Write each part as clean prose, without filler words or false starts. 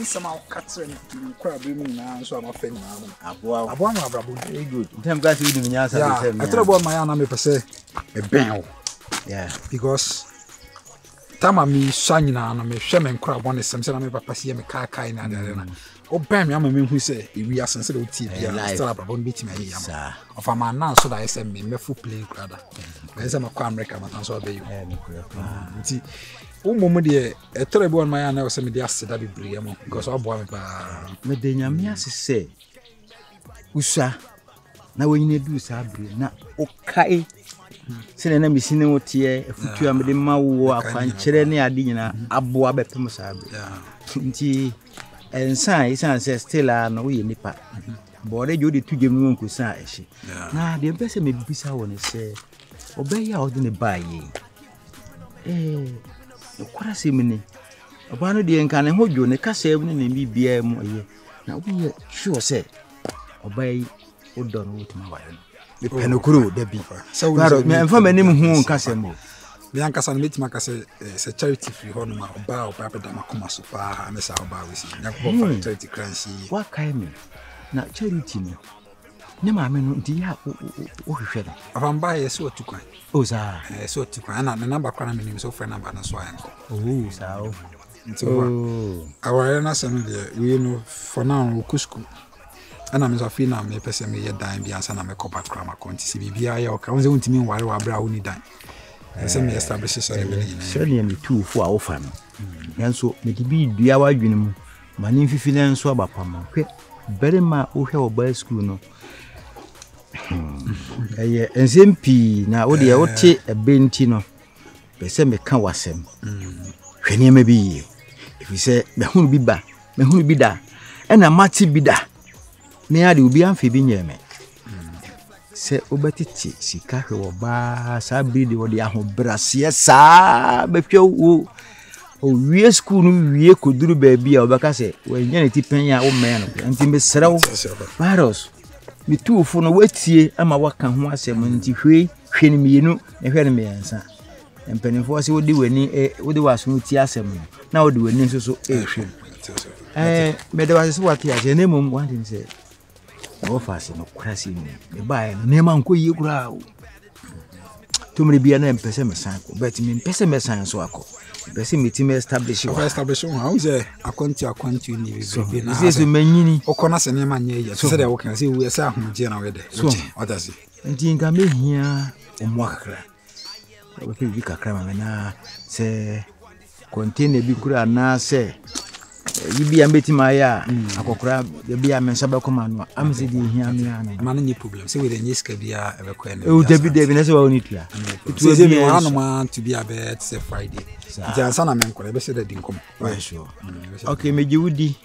some out cuts and crab now, so I'm a fan now. One very good. I'm glad you didn't answer. I thought about my own per se a bell. Yeah, because Tama me shining on me, shaman crab one is some sort of papa see me car kind and oh, bam, I'm a man who say we are sensitive TV. Still up a bone beating me. Of a man now, so that I send me full play rather. There's a crime record, and so be you. Moment, a terrible one, my aunt was sending the acid that be brilliant because our boy, Medenya me say, Usa, now when you do sabri, na okay. Sine na misine wotie afutu amede mawo akwankyere ne ade nyina aboa bepem sabri. Nti ensan isan say still na wo ye nipa. Bore je odi tugem no nkosa ehye. Na de mpese me bibisa wo ne say obeya odi ne baye. Kwara semini oba no de nka ne hodwo ne kasa em ne bibia mu eye na wo ye sure say obai odon wotima wayo the penokuro da bi so me enfa manim hu nkasa mu me ankasa no metima kasa se charity free ho no ma oba da makoma so pa me sa oba we si nyakpo charity crancy wa kai me na charity no ne ma me no ndi ya o hwehwe no afamba ye so tukwan o sa so tukwan na number kwa na menim so friend number na so ayenko sa o so our na some there we know for now kusku ana me so fi na me pese me ye dan bia sa na me kopa kra ma konti si bibia ya o ka wonze wontimi nware wa bra woni dan pese me establish so le me so ne me tu fu a wo fa no yanso me di bi dua wa dwene mu mani fifi ne nso abapama hwe bere ma wo hwe oba school no eye enzempi na wo de ya wote ebenti no pese me ka wasem hwe ne me bi ifi se me hunu bi da ena mati bi da me ade obi amfe bi nyeme se obetiti sika hwe wo ba sa bridi wo de ahobrase sa behwe wo o wie school no wie koduru ba bia obeka se wo nya ne tipen ya wo me no nti me srew virus mi tuufo no watie ama waka ho asem nti hwe ni mienu ne hwe ne me yansa empanifo se wodi wani wodi waso ti asem na wodi wani so hwe me de wase wati ya ne mum wanti se o fase no krasi ni me bae ne ma nko yi kura o tumri bia na empese me san ko bet me empese me san so akọ besi me team establish how is akwanti ni be na so manyini okona se ne ma nya ye so de wo kan se we se ahunje na we de otasi nti nka me hia omo akra we pe bi kakra ma na se container bi kura na se yibi ambetima ya akokora bi amensa be koma no amse di hia no ya na ma no problem se we de nyiska bia e be ko na David na se wa oni tua it se me wan ma to be about say Friday nti ansa na menkora be se da di nkom sure okay mejiwudi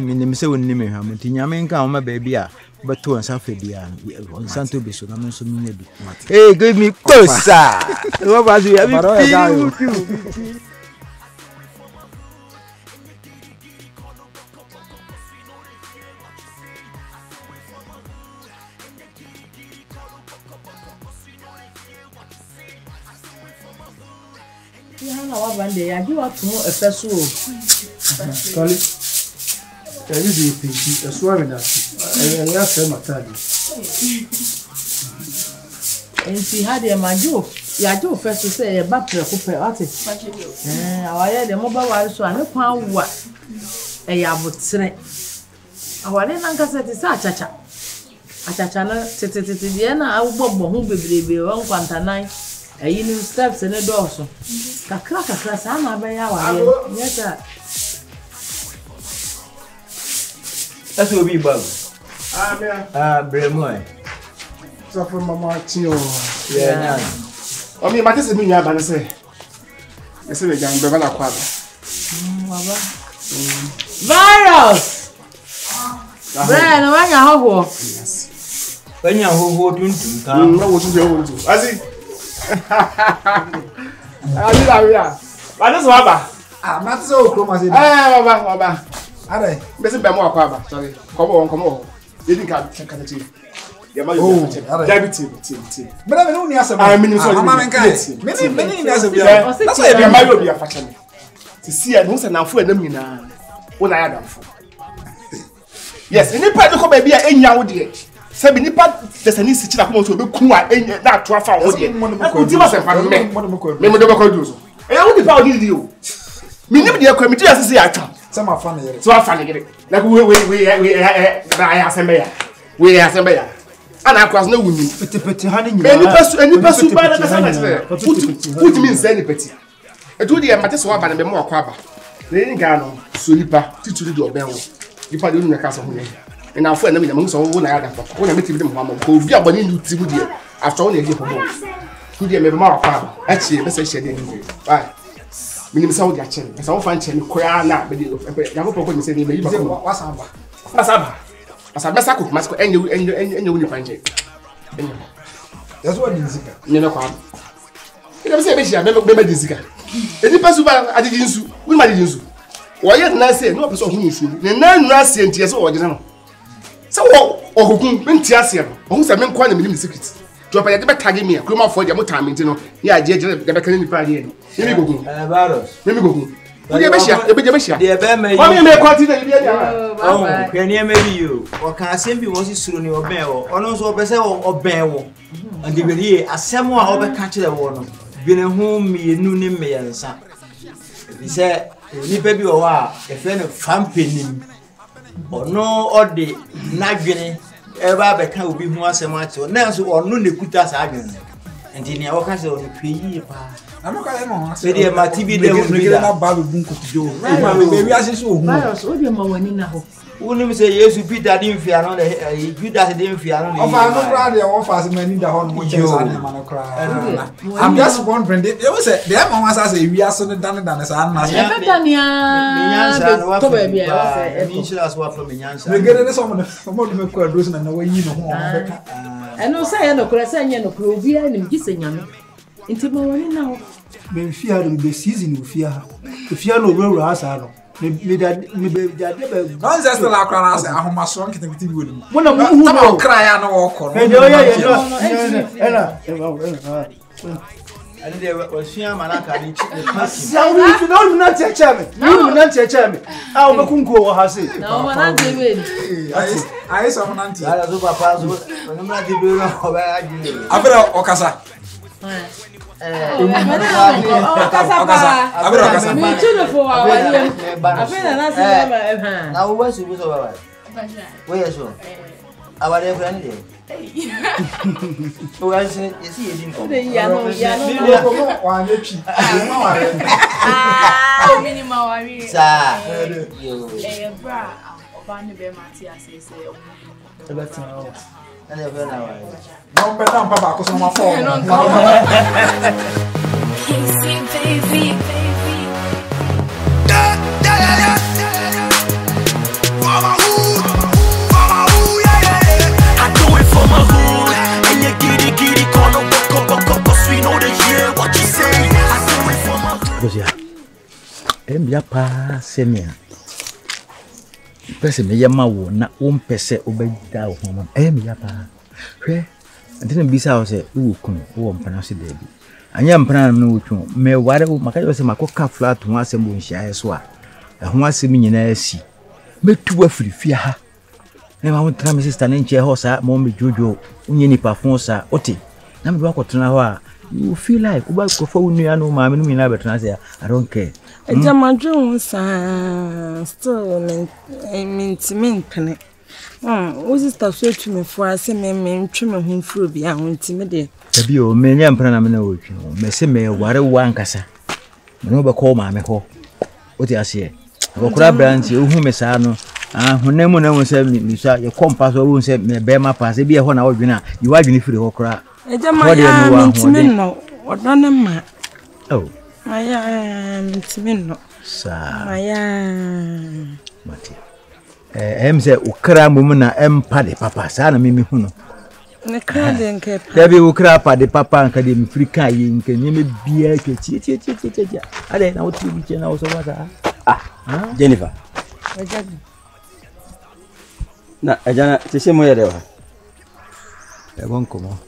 me nim se wonni me hwa nti nyame nka ma ba bia beto ansa fa bia on santo be so na me so me bi hey give me closer what was you have wa bande ya ji wa tumo efeso o kale ya ji pinki eso ame na ya se matadi ensi hade majo ya jo feso se e ba pre ko pe ati awaye de mo ba wa so ane kwa wa e ya botre awale na nkasa ti sa achacha na tete die na agbogbo hu bebrebe won kwantanan ayi ni steps ne doso kakra sa na ba ya wa yeta aso bi ba bremo so for mama tio yeah o mi ma tese mi nya ba ne se ese be gan be ba la kwa ba baba virus Brian wanya hoho wanya hoho tuntun ka na wo tuntu azi ali la wia ba ne so ba ma tse o kro ma se baba are be se be mo akwa ba sorry komo yedi ka ti ya ma yo ti bra me no ni asa ba mi ni so ma men kai me ni asa bia na so ya ma yo bia fa chane ti si ya no se na fu enam nyina When I had for. Yes, any part of baby, any out there. Seven nipa there's an easy to come to be cool and that to a foul. I could give us a family. Remember the record. I only found you. Me never the committee as I say. Some are funny. So I find it. Like I have some bear. We have some bear. And I cross no women. Petit honey. Any person by the what means any petty. I told you I might as well be more quabba. They ain't gone. So you pack to the door bell. You put in the castle. And our friend, I mean, amongst all one I had when I met them, Mamma, who be about you to do after only a year for more. Who dear me more quabba. Actually, let's say she didn't. Why? Minimum Saudi Action, as all fancy and queer now, but you have a say, maybe what's up? As a massacre, must go and you find it. That's what is it. You know, you never say, I never this guy. Any person I didn't we might use. Why yet not say no person who is the non scientist or general. So, or who can Tiasia, who's a man quite a secret. Drop a better tagging me, come out for the time, you know. Yeah, the back in the party. Let me go. Let me go. Oh, can you maybe you? Or can I send you was soon your bell, or no so better or bell? And they will hear as someone over catch the one. Been a home me no name me and son. He said, you baby or a friend of famping or no or the nagging ever become be more so much or now so or no they put us again. And in your castle on the pay. I'm not going to say, my TV, they will be about Babunko to do. Maybe I say so. Virus, what do you want in now? Wouldn't say yes, you beat that in fear, no, you that didn't fear. I'm not glad they offer as many the horn which is I'm just wondering, they will say, the Emma says, we are so done than as I'm not. We get someone from dozen and away, you know. And no say, no, Crescent, no, Crovia, and kissing you. Into morning now. When fear the season will fear. If you are no real rascal, maybe that nonsense the lacra as a homo song can be with him. One of them who cry and walk. And there was fear Manaka. You don't not touch me. You not touch me. I'll go has it. No, I'm doing. I saw an auntie. I was over not the I better Okasa. Now, what's it over? Where's your? Our friend. Oh, I said, you see, you didn't no better than Papa, because I'm a phone. Baby. I do it for my hood. And you giddy, call up, cause we know they hear what you say. I do it for my hood. Because yeah, pa semia. Person me yama wo na wo mpese obeda wo mama. Me ya pa. Hwe. Antene bisa wo se wo kun wo mpana se debi. Anya mpana no wo twu. Me ware maka yo se makoka flat ho asem bo nhia so a. Ho asem nyina asi. Metu afiri fia ha. Na ma wontra me sister ne nche ho sa mo me jojo unye nipa fon sa oti. Na me do akotena ho a you feel like uba ko fa unu anu ma me no nyina betena se I don't care. Jamadron still mint. Was it a sweet to me for a semi trim of him through be intimidated? Tabio, many amprana no, me say me ware one cassa. No be call my ho. What I say? I crab branch, whom Messano, who never no one said me, sir, your compass won't say me bear my pass, be a one hour dinner. You are going for the whole crowd. A Jamadron, no, or done ma. Oh. I am Timino, sir. I am Matty. Say, Ukra Mumuna, Paddy Papa, Sana Mimi Huno. And a crowd and kept Debbie Ukra, Paddy Papa, and Cadim Frika, you can name it beer. I don't know what you can also matter. Ah, Jennifer. Na ajana tese mo yere wa. E won komo.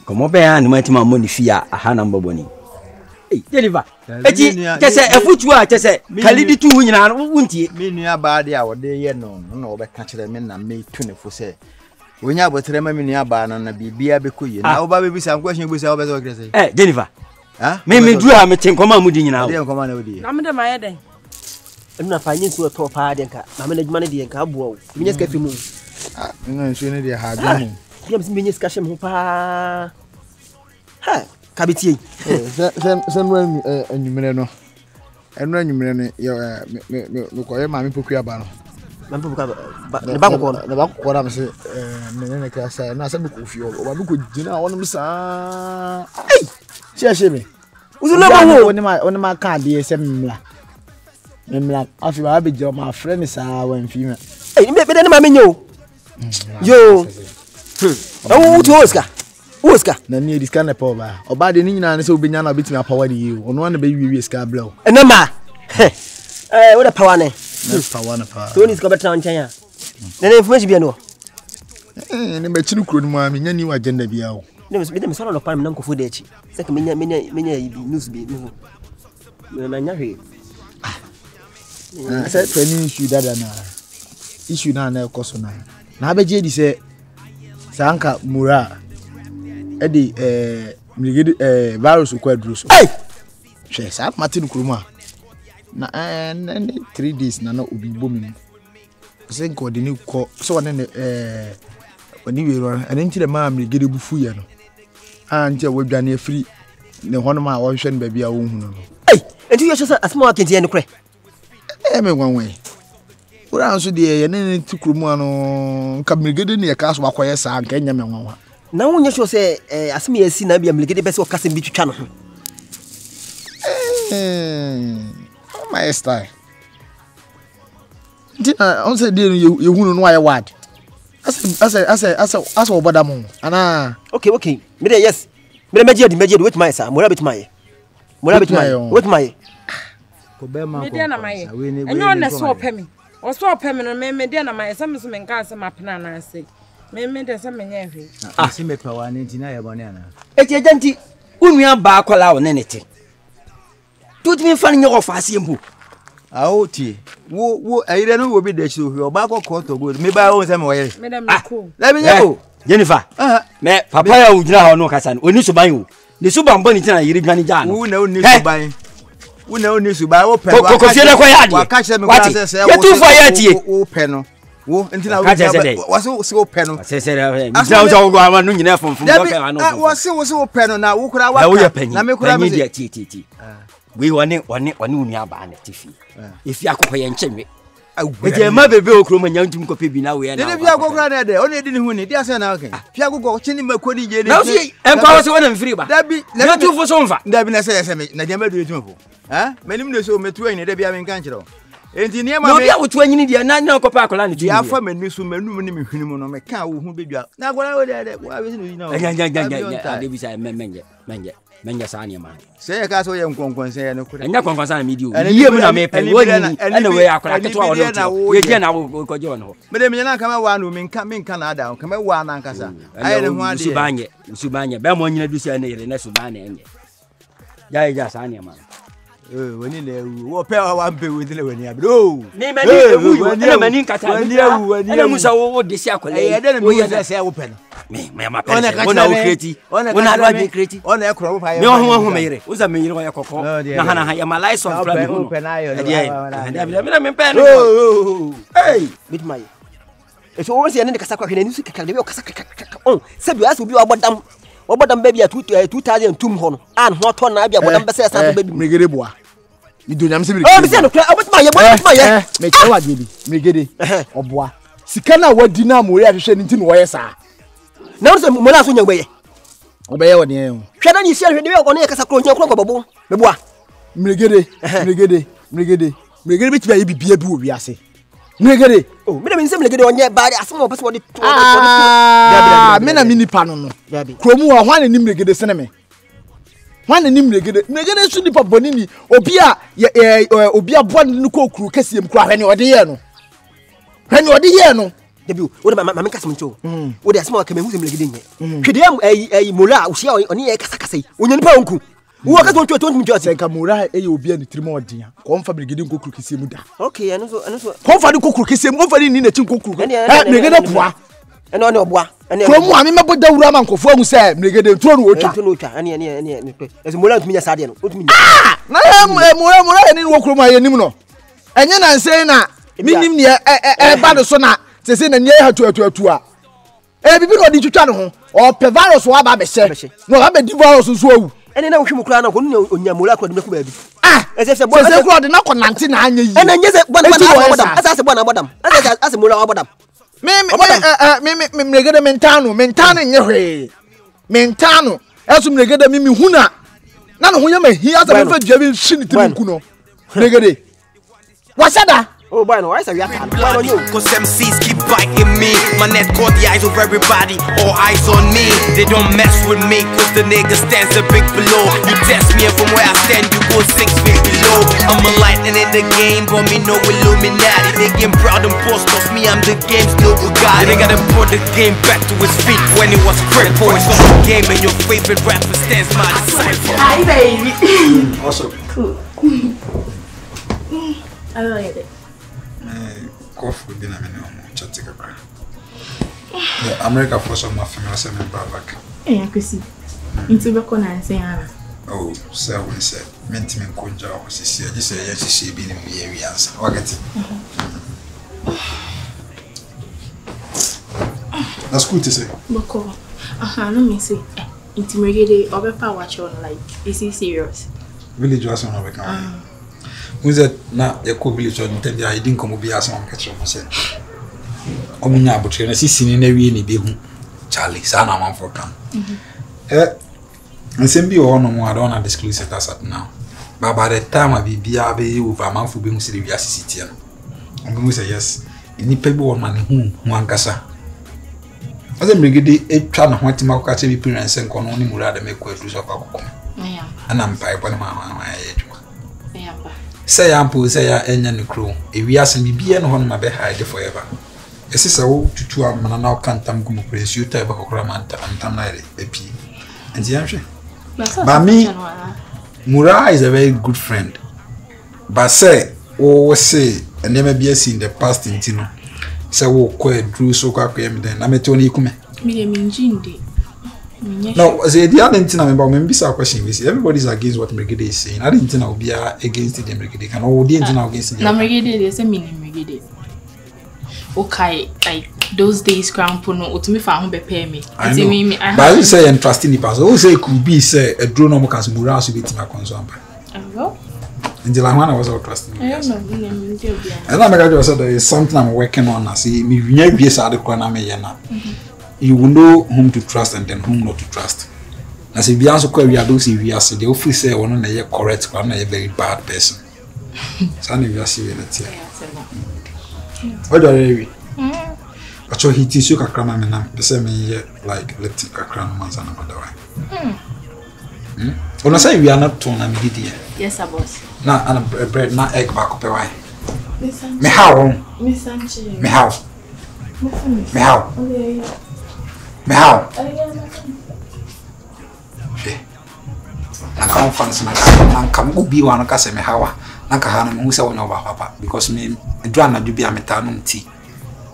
Komo be an ma tima mo ni fia aha na mboboni. Deliver. Eti kese efutu a kese kalidi tu nyina wuntie. Me nua ba de a wode ye no na wo be ka kire me na me tu ne fo se. Wonya abotre ma me nua ba na bibia be koye. Na wo ba be bisa question be bisa wo be so kire se. Jennifer. Ha? Me du ha me tenkoma mudi nyina wo. De nkoma na wodi. Na me de maye den. Enu fa nyin so to pa de nka. Na me na djuma ne de nka abo wo. Me nyeska fi mu. Nga nso ne de ha dwo mu. Bia me nyeska hye me pa. Ha, kabitie. Se no anwumere no. Enu anwumere no me koye ma me pokua ba no. Ma pokuya ba ne ba kokko no. Ne ba kokko na me se me ne ka sa na se me ko fi o ba me ko gina wonu sa. Ai! Che me. Uzu na ba wo. Oni ma ka de se mmla. Mmla afi ba be je ma friend sa wan fi me. Ai me de ma menyo. Yo. Awu to Oscar. Na ni diska na pa ba. Oba de ni nyina ne se obenya na betimi apawa de yi. Ono na be wi ska blow. Enema. Wo da power ne. Na power na pa. To ni ska betra nchen ya. Na information bia no. Ne be chinu kro ni mu a me nya ni agenda bia o. Ne me sala no pa me na nkofo de echi. Se ka menya news bi no. Na nya hwe. Se training issue dada na. Issue na ekoso na. Na abeje di se sanka mura edi mligidi virus ko aduro so. Hey! She sa Martin Kuruma. Na 3 days na obi bomi. Se nko de ni ko so wona oni we ro ene ntire ma mligidi bufu ye no. Anje wadwane afiri ne hono ma wo hwe no ba bia wo hu no. Hey! Enti yo so asma akenti ye ne kure. Me gwanwe. Ura nso de ye ne Kuruma no nka mligidi ne ye ka so akoye sa nka nya me nwanwa. Na wonye sho se asmi yesi na bia mligede bese o kase bi twitwa no ho. My style. Dina on say dey you hunu no aye word. Asa oboda mo. Ana. Okay. Me dey yes. Me meje wait my sir. Mora bit my. Wait my. Ko be ma ko. Me dey na my. Enyo na so opemi. O so opemi no me dey na my. Some so me nka ase mapena na ase. Me dey say me nya hwe. Si me pa wa nti na ye bone ana. Eti ajanti unua ba akola wo nenete. Tutimi fa nyo ofa ase mbu. Aoti. Wo ayire no wo bi de chi o ba ko to go. Me ba wo se me wo ye. Me dey me ko. Let me go. Jennifer. Me papa ya ujina ho no kasa no. Oni suban wo. Ni suban bo ni tina yiri dwane ja no. Wo na oni suban. Wo na oni suban wo pe. Ko fie na ko ya de. Wa ka che me kwa se wo. Ya tu fa ya tie. Wo pe no. Wo ntina wo so pe no. Se mi ja wo go ama no nyina fonfon do ka no. Wo so pe no na wo kura wa. Na me kura me de ti. We wone unua ba na tifi. Efi akokọ ye nchemwe. Eje ma bebe okro ma nyantum ko pe bi na we na. Ne fi akokọ na de, oni edi ni hu ni, dia se na okay. Fi akokọ chini makodi je ni. Na si enko wo se wona mfiri ba. Dabi, na tu fo so mfa. Dabi na se me, na dia ma do etum po. Ha? Manim ne so metu anyi de bia me nka nkiro. Enti ne ma me. No bia wotu anyi ni dia na kopa akola ni tu. Ya fa mani so manum ni me hwinimu no me ka wo hu bedua. Na agora wo de wo abesi no yi na. Ja. Ade bi sa menje sa ne ma. Se ka so ye nkonkon se ye no kure. Enya konkon sa na medio. Yie mu na me pe wo ni. Ana we akola ketwa wo no. Ye je na wo ko je wo no. Me de me na kama wa no me nka na ada. Kama wa na nkasa. Aye ne ho ade. Subanye. Be mo nyina du se na yire na subanye enye. Ja sa ne ma. Wani le wo pe wa mpe we dile wani abro. Ni mani ewu na mani nkata. Ana musa wo de si akola. Wo ye se wo pe no. Me ma pe. Ona wo kreti. Ona do ade kreti. Ona e kro wo fa ye. Me ho me yire. Uza me yire wo ye kokko. Na hana ya ma license plan me ho. Me me pe no. Hey, bit my. If you want to see any kasa kwa hwene ni su kaka de be kasa kaka. Oh, sabi asu bi obodam baby at 2002 ho no. An ho to na bia bodam be se sa baby. Mregere boa. Ni do nyam se mregere. Oh, bi se no kra obotma ye. Me che wa de bi. Mregere. Oboa. Sika na wadi na amori ahwehwe ni nti no wo ye sa. Na wo se mo na so nya gbe ye. Obeye wo de ye. Hwe na ni se hwe de be ko na ye kasa kro nya kro ko bobo. Me boa. Mregere bi ti ba ye bibia bi wo wi ase. Mregere. Oh, me na mi se mregere onye ba asem wo pese wo de to. Me na mini pa no. Kromu wo hwan ni mregere sene me. Hwan ni mregere su ni pa boni ni obi a bon ni ko kru kasiem kru ahwe ni ode ye no. Hwe ni ode ye no. Debi wo de ma me kasa mcho. Wo de asem wo ka me hu se mregere nye. Hwede am mola wo hia oni ye kasa kasa yi. Onye ni pa onku. wo ka to to mi jose nka mura e ye obi ani tirima odin ko mfa brigade nkokuru kese mu da okay eno so ko mfa de kokuru kese mu mfa ni na chi nkokuru brigade poa eno ne oboa from mu ami mebo da wura mankofo ahu se brigade nturo no otwa ene ese mura ntumi nya sade no ntumi nya na mura ni wo kuro mu ayenim no enye na nse na minim ni e ba do so na sese na nie hatu a bibi no di twitwa no ho o pe virus wa ba be hye no ba be di virus so awu ene na wo hwemu kura na ko no onyamura ko de meku ba bi ese bo se kuro de na ko nante na anya yi ene nye se bona abodam asa bona abodam asa mura abodam me mregede mentano nye hwe mentano esu mregede mi huna na no ho ya mahi asa me fa dua bi hyi ni timu no mregede wasada oh boy no, why is that? Cause MCs keep biting me. My net caught the eyes of everybody, all eyes on me. They don't mess with me, cause the nigga stands a big below. You test me and from where I stand, you go 6 feet below. I'm a lightning in the game, but me no Illuminati. They get proud and boast of me, I'm the game's no Bugatti. They gotta put the game back to its feet when it was crippled. It's not a game and your favorite rapper stands my disciple. Hi baby. Awesome. Cool. I like it. Cough with dinner and chatting about America for some of my member back. Eh, I could see. Into Bacona and say, oh, sir, we said, Mentiment Conja was here. You say, yes, she be in the areas. What get it? That's good to say. Boko, no, me say, intimidated over power watch on like, is he serious? Village was on our account. Who's that? Now, your co village on the I didn't come be as one catch on myself. Omina, but you're see in every any big Charlie, son, I'm for come. And same be all no more, I don't want to disclose it as at now. But by the time I be BRB over a month for being serious city, I'm going to say yes. In the paper on money, one cassa. As a brigade, a trying to want to make catch every parents and con only Murad make quite use of alcohol. And I'm pipe on my age. Say ample say ya enya ne kro e wiase mi bia no hono ma be hide forever esisa wo tutu amana na okantam gumu press you type kokora manta antam na ere epi enti yanhwe ba me Mura is a very good friend but say wo say enema bia si in the past ntino say wo ko edru so kwa kwem den na meto ni kume me dey minjinde. No, the other thing I'm about maybe a question is everybody's against what Megide is saying. I didn't know be against the Megide. Can all the now against the Megide, there's a meaning Megide. Okay, like those days crown puno to me for home pay me. I know. But I say and trusting the person. Who say it could be say a drone no can Mura so be my concern. And the Lamana was all trusting. I don't know. And I'm going to say there is something I'm working on. I see me never be sad you will know whom to trust and then whom not to trust. As if you answer we are those if we are the office say one a correct one a very bad person. So if you are seeing it here. What do you but so he teach you Kakrama and the same year like letting Kakran months and another way. When I say we are not torn, I'm here. Yes, I was. Now and bread, not egg back up away. Me how? Miss Sanchez. Me how? Me how? Me how? I can't fancy my come be one case me how. Nakahana who say one over papa because me drama do be a metanum tea.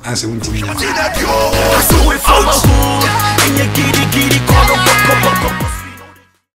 And so won't me.